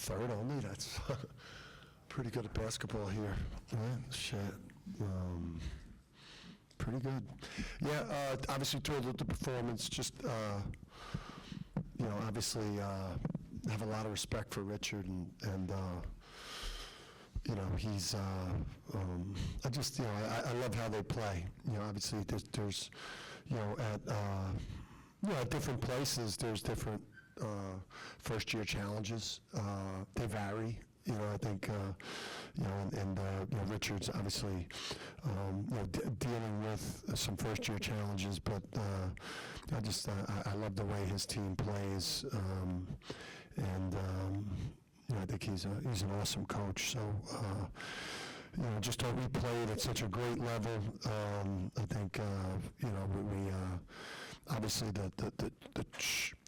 third only. That's pretty good at basketball here. Right? Shit. Pretty good. Yeah, obviously thrilled with the performance. Just, obviously have a lot of respect for Richard and he's, I love how they play. Obviously there's at different places, there's different first-year challenges. They vary. I think, Richard's obviously, dealing with some first-year challenges, but I love the way his team plays, I think he's an awesome coach. So, just how we played at such a great level. I think, we obviously the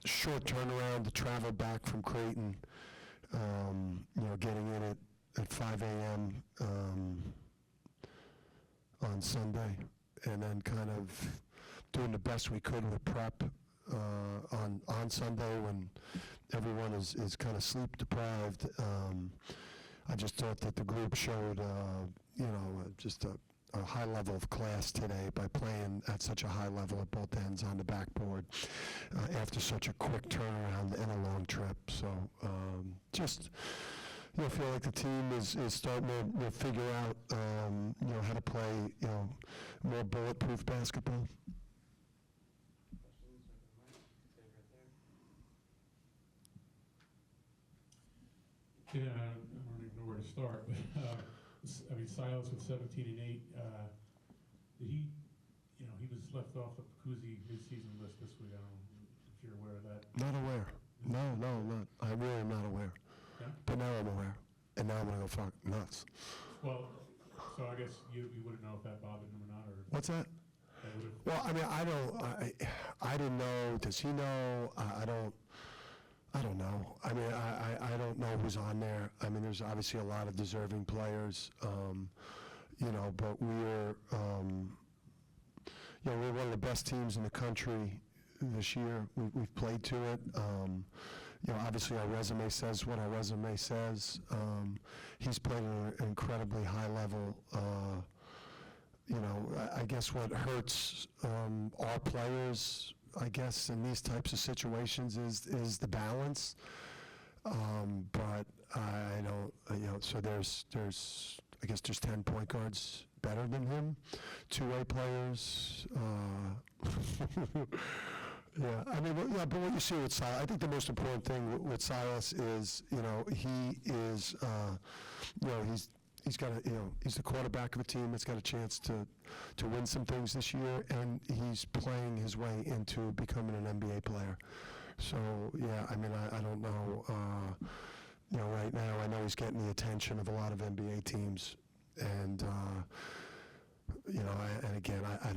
short turnaround, the travel back from Creighton. Getting in at 5 a.m. On Sunday, and then kind of doing the best we could with prep on Sunday when everyone is kind of sleep deprived. I just thought that the group showed, just a high level of class today by playing at such a high level at both ends on the backboard after such a quick turnaround and a long trip. So I feel like the team is starting to figure out how to play more bulletproof basketball. Yeah, I don't even know where to start. But, Silas with 17 and 8. Did he was left off the Pacuzzi mid-season list this week. I don't know if you're aware of that. Not aware. No, not. I really am not aware. Yeah? But now I'm aware, and now I'm gonna go fuck nuts. Well, so I guess you wouldn't know if that bothered him or not, or What's that? Well, I didn't know. Does he know? I don't know. I don't know who's on there. There's obviously a lot of deserving players, but we're one of the best teams in the country this year. We've played to it. Obviously our resume says what our resume says. He's played at an incredibly high level. I guess what hurts our players, I guess, in these types of situations is the balance. But I don't, so there's I guess there's 10 point guards better than him, two-way players. Yeah, but what you see with Silas, I think the most important thing with Silas is, he is, he's got he's the quarterback of a team that's got a chance to win some things this year, and he's playing his way into becoming an NBA player. So yeah, I don't know, right now I know he's getting the attention of a lot of NBA teams, and and again, I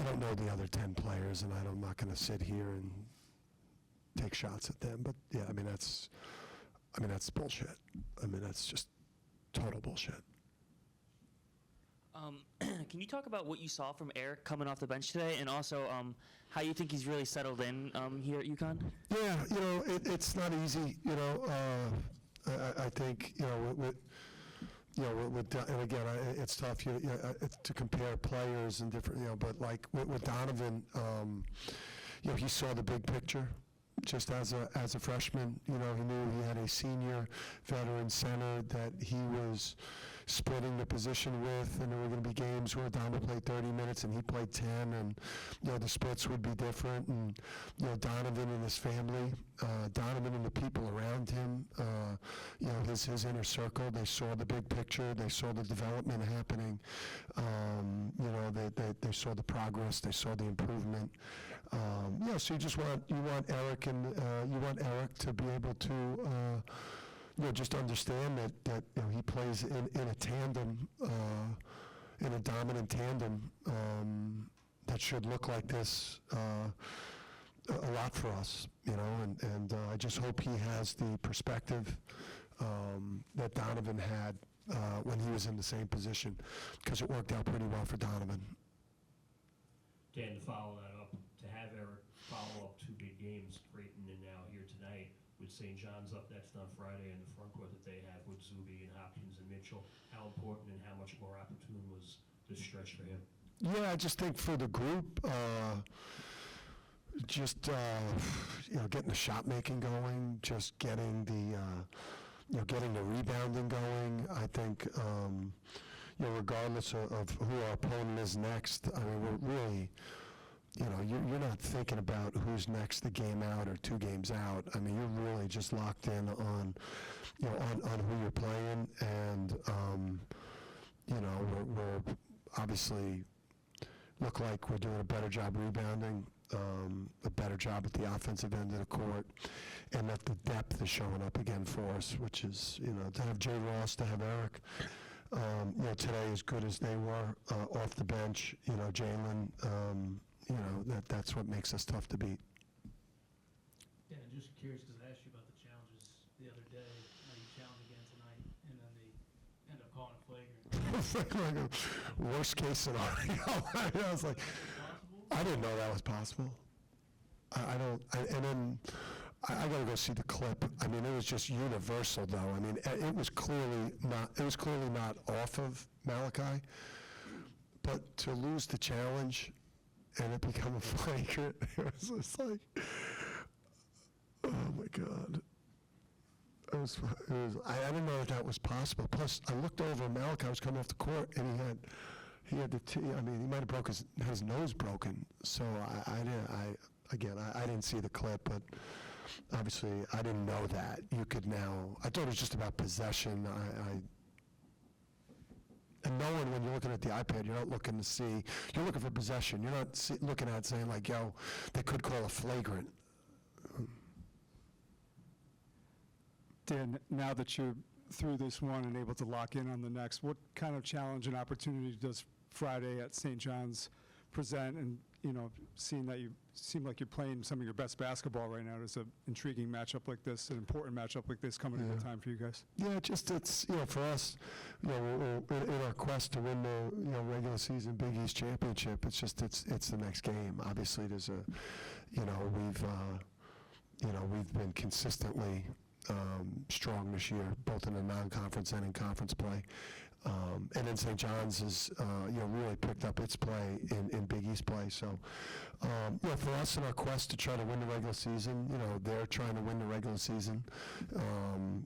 don't know the other 10 players, and I'm not going to sit here and take shots at them. But yeah, that's bullshit. That's just total bullshit. Can you talk about what you saw from Eric coming off the bench today, and also how you think he's really settled in here at UConn? Yeah, it's not easy. I think and again, it's tough to compare players and different. But like with Donovan, he saw the big picture. Just as a freshman, he knew he had a senior veteran center that he was splitting the position with, and there were going to be games where Donovan played 30 minutes and he played 10, and the splits would be different. And Donovan and his family, Donovan and the people around him, his inner circle, they saw the big picture, they saw the development happening, they saw the progress, they saw the improvement. So you want Eric and you want Eric to be able to just understand that he plays in a tandem, in a dominant tandem that should look like this a lot for us, and I just hope he has the perspective that Donovan had when he was in the same position, because it worked out pretty well for Donovan. Dan, to follow that up, to have Eric follow up two big games, Creighton and now here tonight, with with St. John's up next on Friday and the front court that they have with Zuby and Hopkins and Mitchell, how important and how much more opportune was this stretch for him? Yeah, I just think for the group, getting the shot making going, just getting getting the rebounding going. I think, regardless of who our opponent is next, I mean, we're really, you're not thinking about who's next, the game out or 2 games out. I mean, you're really just locked in on, on who you're playing, and we're obviously look like we're doing a better job rebounding, a better job at the offensive end of the court, and that the depth is showing up again for us, which is, to have Jay Ross, to have Eric, today as good as they were off the bench, Jalen, that's what makes us tough to beat. Yeah, and just curious, because I asked you about the challenges the other day, how you challenge again tonight, and then they end up calling it flagrant. Like a worst case scenario. I was like, I didn't know that was possible. I got to go see the clip. I mean, it was just universal, though. I mean, it was clearly not off of Malachi, but to lose the challenge and it become a flagrant, it was just like, oh my God. I didn't know that was possible. Plus, I looked over, Malachi was coming off the court, and he had he might have broke his nose broken. So I didn't see the clip, but obviously I didn't know that. You could now, I thought it was just about possession. And knowing when you're looking at the iPad, you're not looking to see, you're looking for possession. You're not looking at saying like, yo, they could call a flagrant. Dan, now that you're through this one and able to lock in on the next, what kind of challenge and opportunity does Friday at St. John's present? And, seeing that you seem like you're playing some of your best basketball right now, it's an intriguing matchup like this, an important matchup like this coming at a time for you guys. Yeah, it's, for us, we're in our quest to win the, regular season Big East championship, it's just, it's the next game. Obviously, there's we've been consistently strong this year, both in the non-conference and in conference play. And then St. John's has, really picked up its play in Big East play. So, for us in our quest to try to win the regular season, they're trying to win the regular season.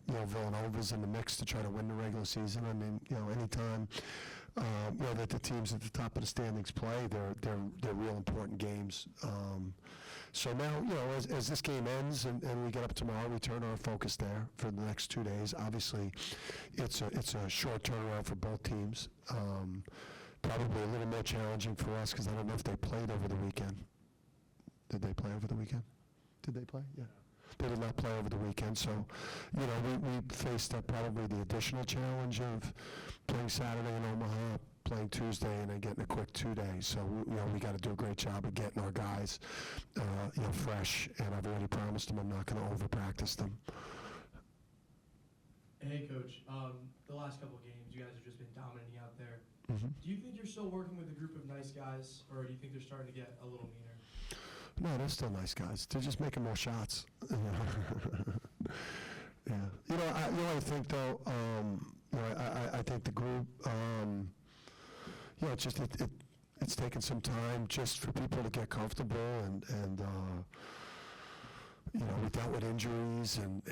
Villanova's in the mix to try to win the regular season. I mean, anytime, that the teams at the top of the standings play, they're real important games. So now, as this game ends and we get up tomorrow, we turn our focus there for the next 2 days. Obviously, it's a short turnaround for both teams. Probably a little more challenging for us because I don't know if they played over the weekend. Did they play over the weekend? Did they play? Yeah. They did not play over the weekend, so, we faced probably the additional challenge of playing Saturday in Omaha, playing Tuesday, and then getting a quick 2 days. So, we got to do a great job of getting our guys, fresh, and I've already promised them I'm not going to over-practice them. Hey, Coach. The last couple of games, you guys have just been dominating out there. Mm-hmm. Do you think you're still working with a group of nice guys, or do you think they're starting to get a little meaner? No, they're still nice guys. They're just making more shots. Yeah. I think though, I think the group, it's just it's taken some time just for people to get comfortable and we dealt with injuries and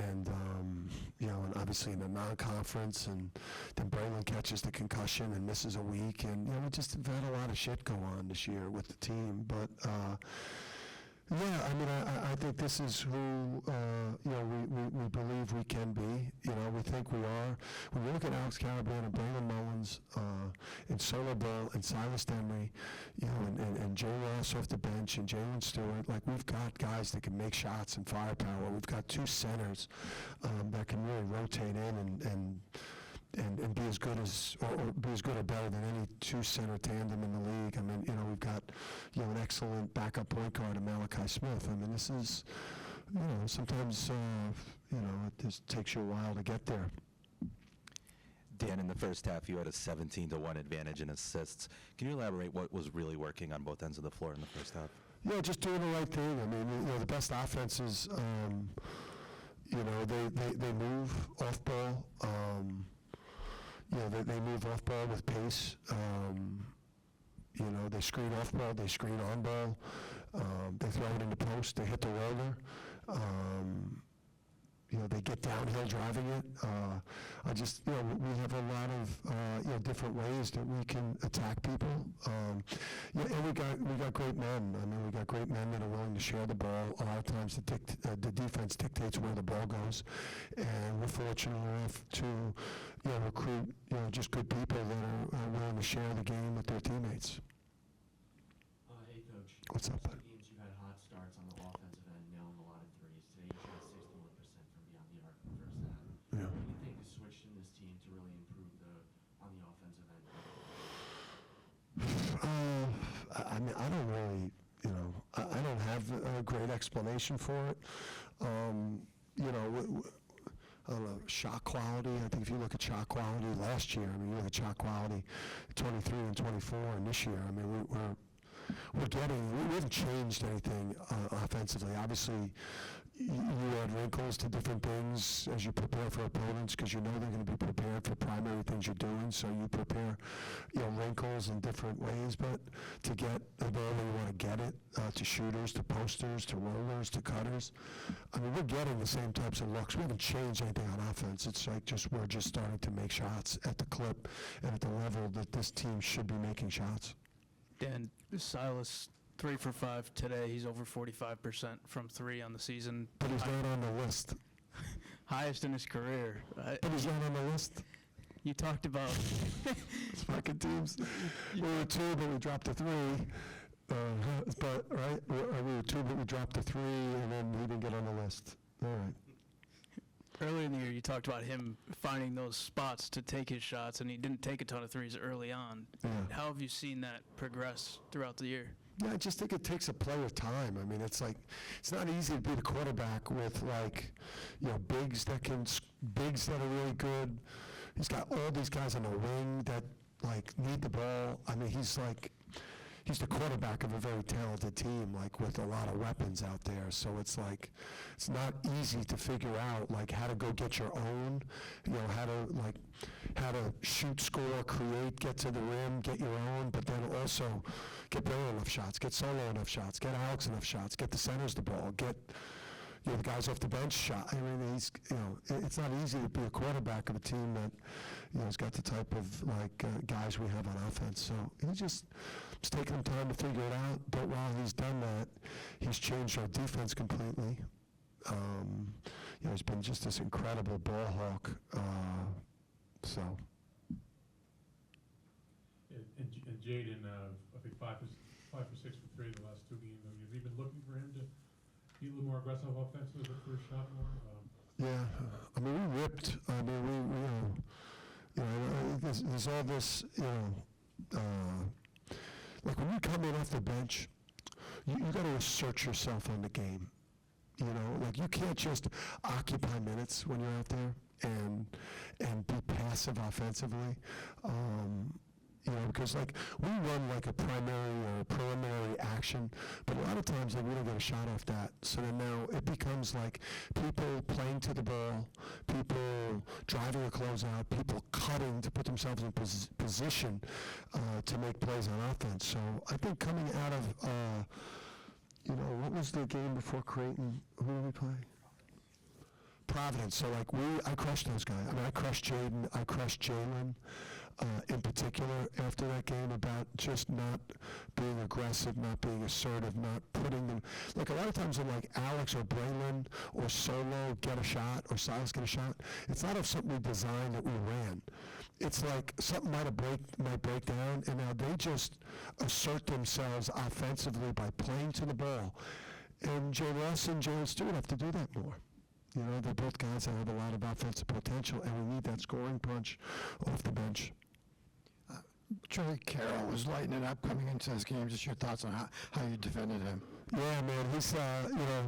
obviously in the non-conference, and then Braylon catches the concussion and misses a week, and we just have had a lot of shit go on this year with the team, but I think this is who we believe we can be. We think we are. When you look at Alex Calabrine and Braylon Mullins and Solo Ball and Silas Demery, and Jay Ross off the bench and Jalen Stewart, like we've got guys that can make shots and firepower. We've got 2 centers that can really rotate in and be as good as or be as good or better than any 2 center tandem in the league. I mean, we've got an excellent backup point guard in Malachi Smith. I mean, this is sometimes it just takes you a while to get there. Dan, in the first half, you had a 17-1 advantage in assists. Can you elaborate what was really working on both ends of the floor in the first half? Yeah, just doing the right thing. I mean, the best offenses, You know, they move off ball. You know, they move off ball with pace. You know, they screen off ball, they screen on ball. They throw it in the post, they hit the roller. You know, they get downhill driving it. I just, you know, we have a lot of, you know, different ways that we can attack people. Yeah, and we got great men. I mean, we got great men that are willing to share the ball. A lot of times the defense dictates where the ball goes, and we're fortunate enough to, you know, recruit, you know, just good people that are willing to share the game with their teammates. Hey, Coach. What's up, bud? Most games you had hot starts on the offensive end, nailing a lot of threes. Today you shot 61% from beyond the arc in the first half. Yeah. What do you think has switched in this team to really improve on the offensive end? I mean, I don't really, you know, I don't have a great explanation for it. You know, I don't know, shot quality. I think if you look at shot quality last year, I mean, you look at shot quality 23 and 24, and this year, I mean, we haven't changed anything offensively. Obviously, you add wrinkles to different things as you prepare for opponents because you know they're going to be prepared for primary things you're doing, so you prepare, you know, wrinkles in different ways. But to get the ball where you want to get it, to shooters, to posters, to rollers, to cutters, I mean, we're getting the same types of looks. We haven't changed anything on offense. It's like we're just starting to make shots at the clip and at the level that this team should be making shots. Dan, Silas, 3 for 5 today. He's over 45% from 3 on the season. But he's not on the list. Highest in his career. But he's not on the list. You talked about It's fucking teams. We were 2, but we dropped to 3. But right, we were 2, but we dropped to 3, and then he didn't get on the list. All right. earlier in the year. You talked about him finding those spots to take his shots, and he didn't take a ton of threes early on. Yeah. How have you seen that progress throughout the year? Yeah, I just think it takes a player time. I mean, it's like, it's not easy to be the quarterback with, like, you know, bigs that are really good. He's got all these guys on the wing that, like, need the ball. I mean, he's the quarterback of a very talented team, like, with a lot of weapons out there. So it's like, it's not easy to figure out, like, how to go get your own, you know, how to shoot, score, create, get to the rim, get your own, but then also get Baylor enough shots, get Solo enough shots, get Alex enough shots, get the centers the ball, get, you know, the guys off the bench shot. I mean, it's not easy to be a quarterback of a team that, you know, has got the type of, like, guys we have on offense. So it's taking him time to figure it out. But while he's done that, he's changed our defense completely. You know, he's been just this incredible ball hawk. So. And Jaden, I think 5 for 6 for 3 the last 2 games. I mean, have you been looking for him to be a little more aggressive offensively, look for a shot more? Yeah, I mean, we ripped. I mean, you know, there's all this, you know, like when you come in off the bench, you got to assert yourself on the game. You know, like you can't just occupy minutes when you're out there and be passive offensively. You know, because like we run like a primary or preliminary action, but a lot of times like, we don't get a shot off that. So then now it becomes like people playing to the ball, people driving a closeout, people cutting to put themselves in position to make plays on offense. So I think coming out of, you know, what was the game before Creighton? Who did we play? Providence. So like I crushed those guys. I mean, I crushed Jaden, I crushed Jalen. In particular, after that game, about just not being aggressive, not being assertive, not putting them. Like a lot of times, when like Alex or Braylon or Solo get a shot or Silas get a shot, it's not of something we designed that we ran. It's like something might break down, and now they just assert themselves offensively by playing to the ball. And Jay Ross and Jalen Stewart have to do that more. You know, they're both guys that have a lot of offensive potential, and we need that scoring punch off the bench. Trey Carroll was lighting it up coming into this game. Just your thoughts on how you defended him? Yeah, man, he's, you know,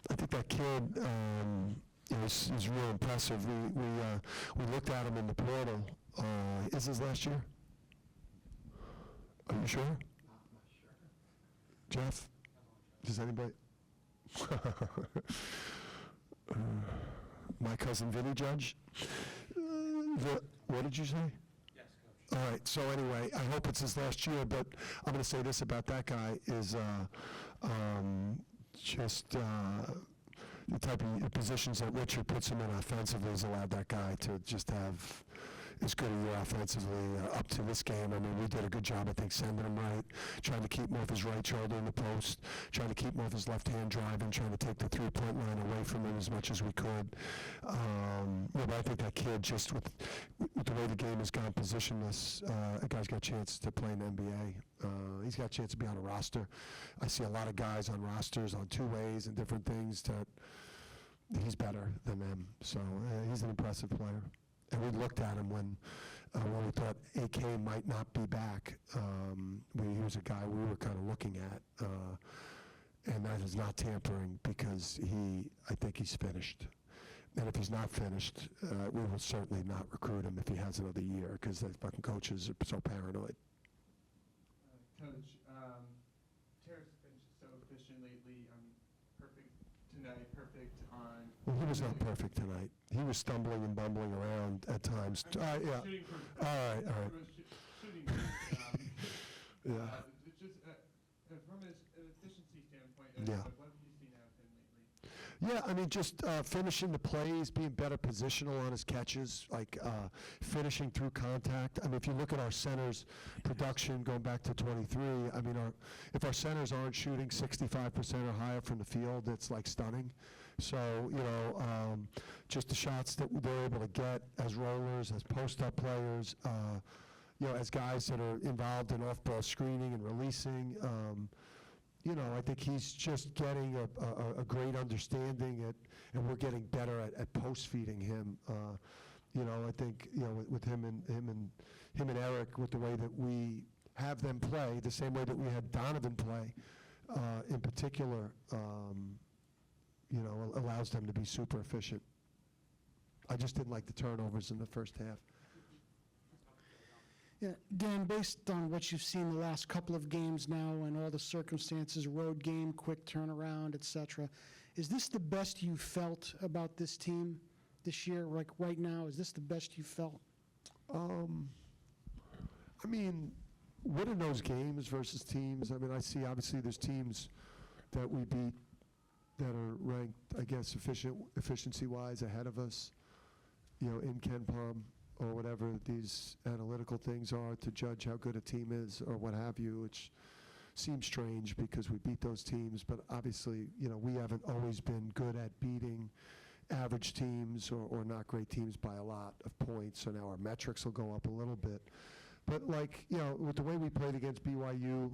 I think that kid, you know, he's real impressive. We looked at him in the portal. Is his last year? Are you sure? I'm not sure. Jeff? Does anybody? cousin Vinny Judge. What did you say? Yes, Coach. All right, so anyway, I hope it's his last year, but I'm going to say this about that guy is just the type of positions that Richard puts him in offensively has allowed that guy to just have as good a year offensively up to this game. I mean, we did a good job, I think, sending him right, trying to keep him off his right shoulder in the post, trying to keep him off his left hand driving, trying to take the three-point line away from him as much as we could. But I think that kid, just with the way the game has gone positionless, that guy's got a chance to play in the NBA. He's got a chance to be on a roster. I see a lot of guys on rosters on two-ways and different things that he's better than them. So he's an impressive player. And we looked at him when we thought AK might not be back. He was a guy we were kind of looking at, and that is not tampering because I think he's finished. And if he's not finished, we will certainly not recruit him if he has another year because the fucking coaches are so paranoid. Coach, Terrace finished so efficient lately. Perfect tonight, perfect on. Well, he was not perfect tonight. He was stumbling and bumbling around at times. Yeah. Shooting from, All right. shooting Yeah. just from an efficiency standpoint, Yeah. what have you seen out of him lately? Yeah, I mean, just finishing the plays, being better positional on his catches, like finishing through contact. I mean, if you look at our centers' production going back to 23, I mean, if our centers aren't shooting 65% or higher from the field, it's like stunning. So, just the shots that they're able to get as rollers, as post-up players, as guys that are involved in off-ball screening and releasing. I think he's just getting a great understanding and we're getting better at post-feeding him. I think, with him and Eric, with the way that we have them play, the same way that we had Donovan play, in particular, allows them to be super efficient. I just didn't like the turnovers in the first half. Yeah, Dan, based on what you've seen the last couple of games now and all the circumstances, road game, quick turnaround, et cetera, is this the best you felt about this team this year? Like right now, is this the best you felt? I mean, winning those games versus teams, I mean, I see obviously there's teams that we beat that are ranked, I guess, efficiency-wise ahead of us, in Ken Palm or whatever these analytical things are to judge how good a team is or what have you, which seems strange because we beat those teams, but obviously, we haven't always been good at beating average teams or not great teams by a lot of points, so now our metrics will go up a little bit. But with the way we played against BYU,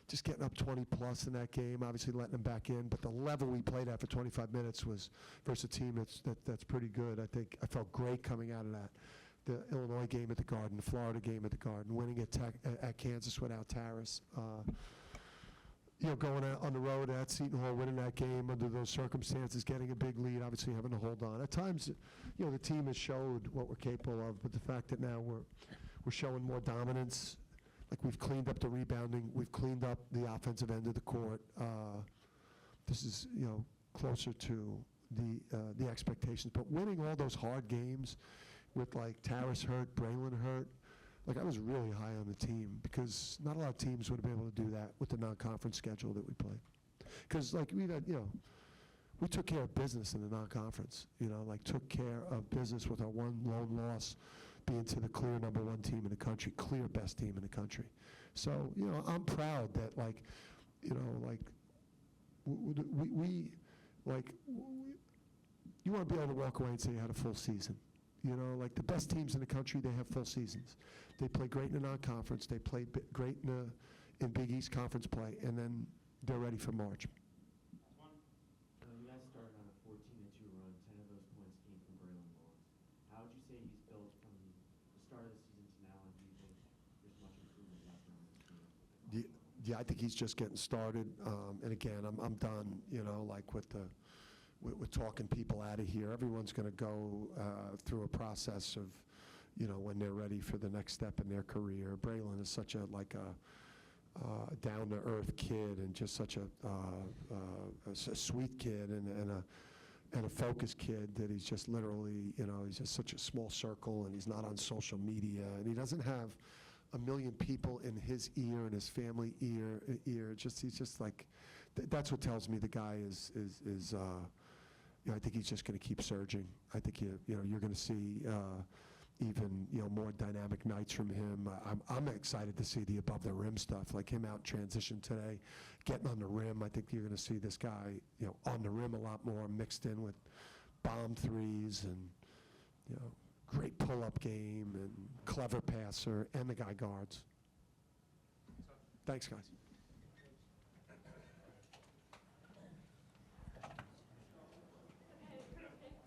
just getting up 20-plus in that game, obviously letting them back in, but the level we played at for 25 minutes was versus a team that's pretty good. I think I felt great coming out of that. The Illinois game at the Garden, the Florida game at the Garden, winning at Kansas without Terrace. Going out on the road at Seton Hall, winning that game under those circumstances, getting a big lead, obviously having to hold on. At times, the team has showed what we're capable of, but the fact that now we're showing more dominance. Like we've cleaned up the rebounding, we've cleaned up the offensive end of the court. This is, closer to the expectations. But winning all those hard games with like Terrace hurt, Braylon hurt, like I was really high on the team because not a lot of teams would have been able to do that with the non-conference schedule that we played. Because like we had, we took care of business in the non-conference. Took care of business with our one lone loss being to the clear number one team in the country, clear best team in the country. So, I'm proud that, you want to be able to walk away and say you had a full season. The best teams in the country, they have full seasons. They play great in the non-conference, they play great in Big East Conference play, and then they're ready for March. You guys started on a 14-2 run. 10 of those points came from Braylon Mullins. How would you say he's built from the start of the season to now, and do you think there's much improvement left from this team? Yeah, I think he's just getting started. And again, I'm done, with talking people out of here. Everyone's going to go through a process of, when they're ready for the next step in their career. Braylon is such a down-to-earth kid and just such a sweet kid and a and a focused kid that he's just literally, he's just such a small circle, and he's not on social media, and he doesn't have a million people in his ear and his family ear. He's just like, that's what tells me the guy is I think he's just going to keep surging. I think you're going to see even more dynamic nights from him. I'm excited to see the above the rim stuff, like him out transition today, getting on the rim. I think you're going to see this guy on the rim a lot more, mixed in with bomb threes and great pull-up game and clever passer, and the guy guards. Thanks, guys.